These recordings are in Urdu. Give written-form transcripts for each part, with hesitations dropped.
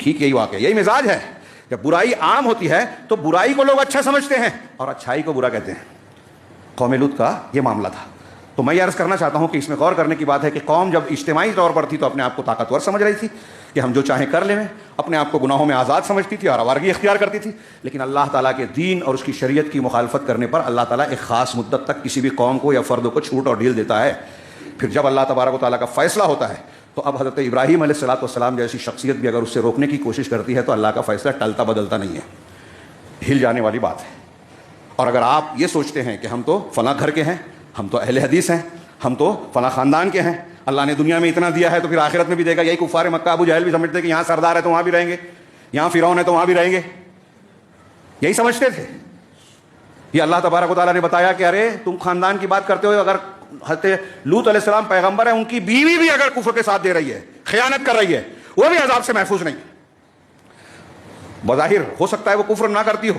ٹھیک یہی واقعہ، یہی مزاج ہے. جب برائی عام ہوتی ہے تو برائی کو لوگ اچھا سمجھتے ہیں اور اچھائی کو برا کہتے ہیں. قوم لوط کا یہ معاملہ تھا. تو میں یہ عرض کرنا چاہتا ہوں کہ اس میں غور کرنے کی بات ہے کہ قوم جب اجتماعی طور پر تھی تو اپنے آپ کو طاقتور سمجھ رہی تھی کہ ہم جو چاہیں کر لیں، اپنے آپ کو گناہوں میں آزاد سمجھتی تھی اور آوارگی اختیار کرتی تھی. لیکن اللہ تعالیٰ کے دین اور اس کی شریعت کی مخالفت کرنے پر اللہ تعالیٰ ایک خاص مدت تک کسی بھی قوم کو یا فرد کو چھوٹ اور ڈھیل دیتا ہے. پھر جب اللہ تبارک و تعالیٰ کا فیصلہ ہوتا ہے تو اب حضرت ابراہیم علیہ الصلوۃ والسلام جیسی شخصیت بھی اگر اس سے روکنے کی کوشش کرتی ہے تو اللہ کا فیصلہ ٹلتا بدلتا نہیں ہے، ہل جانے والی بات ہے. اور اگر آپ یہ سوچتے ہیں کہ ہم تو فلاں گھر کے ہیں، ہم تو اہل حدیث ہیں، ہم تو فلاں خاندان کے ہیں، اللہ نے دنیا میں اتنا دیا ہے تو پھر آخرت میں بھی دے گا. یہی کفار مکہ ابو جہل بھی سمجھتے کہ یہاں سردار ہے تو وہاں بھی رہیں گے، یہاں فرعون ہے تو وہاں بھی رہیں گے، یہی سمجھتے تھے. یہ اللہ تبارک و تعالیٰ نے بتایا کہ ارے تم خاندان کی بات کرتے ہو، اگر حضرت لوط علیہ السلام پیغمبر ہے، ان کی بیوی بھی اگر کفر کے ساتھ دے رہی ہے، خیانت کر رہی ہے، وہ بھی عذاب سے محفوظ نہیں. بظاہر ہو سکتا ہے وہ کفر نہ کرتی ہو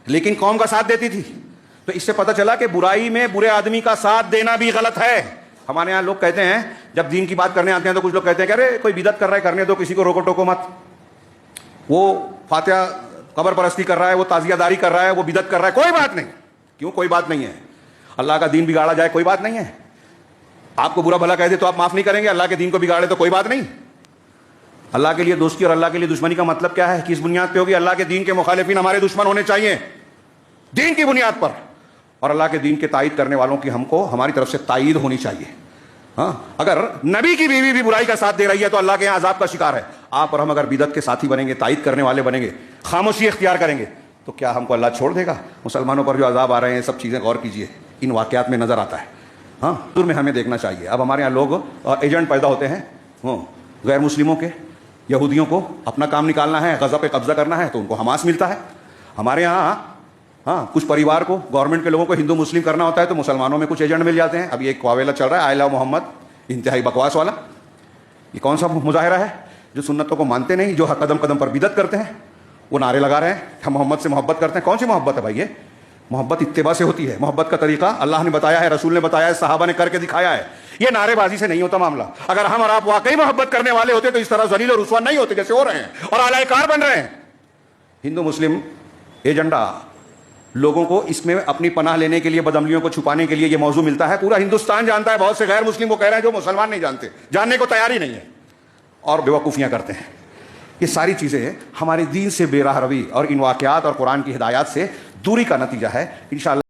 لیکن قوم کا ساتھ دیتی تھی. تو اس سے پتہ چلا کہ برائی میں برے آدمی کا ساتھ دینا بھی غلط ہے. ہمارے یہاں لوگ کہتے ہیں جب دین کی بات کرنے آتے ہیں تو کچھ لوگ کہتے ہیں کہ ارے کوئی بدعت کر رہا ہے کرنے دو، کسی کو روکو ٹوکو مت. وہ فاتحہ قبر پرستی کر رہا ہے، وہ تعزیہ داری کر رہا ہے، وہ بدعت کر رہا ہے، کوئی بات نہیں. کیوں کوئی بات نہیں ہے؟ اللہ کا دین بگاڑا جائے کوئی بات نہیں ہے. آپ کو برا بھلا کہہ دے تو آپ معاف نہیں کریں گے، اللہ کے دین کو بگاڑے تو کوئی بات نہیں. اللہ کے لیے دوستی اور اللہ کے لیے دشمنی کا مطلب کیا ہے؟ کس بنیاد پہ ہوگی؟ اللہ کے دین کے مخالفین ہمارے دشمن ہونے چاہیے دین کی بنیاد پر، اور اللہ کے دین کے تائید کرنے والوں کی ہم کو ہماری طرف سے تائید ہونی چاہیے. ہاں، اگر نبی کی بیوی بھی برائی کا ساتھ دے رہی ہے تو اللہ کے یہاں عذاب کا شکار ہے. آپ اور ہم اگر بدعت کے ساتھی بنیں گے، تائید کرنے والے بنیں گے، خاموشی اختیار کریں گے تو کیا ہم کو اللہ چھوڑ دے گا؟ مسلمانوں پر جو عذاب آ رہے ہیں سب چیزیں غور کیجئے، ان واقعات میں نظر آتا ہے. ہاں، دور میں ہمیں دیکھنا چاہیے. اب ہمارے یہاں لوگ ایجنٹ پیدا ہوتے ہیں، غیر مسلموں کے، یہودیوں کو اپنا کام نکالنا ہے، غزہ پہ قبضہ کرنا ہے تو ان کو حماس ملتا ہے. ہمارے یہاں کچھ پریوار کو، گورنمنٹ کے لوگوں کو ہندو مسلم کرنا ہوتا ہے تو مسلمانوں میں کچھ ایجنٹ مل جاتے ہیں. اب یہ ایک واویلا چل رہا ہے، آئی لو محمد، انتہائی بکواس والا. یہ کون سا مظاہرہ ہے؟ جو سنتوں کو مانتے نہیں، جو قدم قدم پر بدعت کرتے ہیں، وہ نعرے لگا رہے ہیں ہم محمد سے محبت کرتے ہیں. کون سی محبت ہے بھائی؟ یہ محبت اتباع سے ہوتی ہے. محبت کا طریقہ اللہ نے بتایا ہے، رسول نے بتایا ہے، صحابہ نے کر کے دکھایا ہے. یہ نعرے بازی سے نہیں ہوتا معاملہ. اگر ہم اور آپ واقعی محبت کرنے والے ہوتے تو اس طرح ذلیل اور رسوا نہیں ہوتے جیسے ہو رہے ہیں اور اعلی کار بن رہے ہیں. ہندو مسلم ایجنڈا لوگوں کو اس میں اپنی پناہ لینے کے لیے، بدعملیوں کو چھپانے کے لیے یہ موضوع ملتا ہے. پورا ہندوستان جانتا ہے. بہت سے غیر مسلم وہ کہہ رہے ہیں جو مسلمان نہیں جانتے، جاننے کو تیار ہی نہیں ہے اور بیوقوفیاں کرتے ہیں. یہ ساری چیزیں ہمارے دین سے بے راہ روی اور ان واقعات اور قرآن کی ہدایات سے دوری کا نتیجہ ہے. انشاءاللہ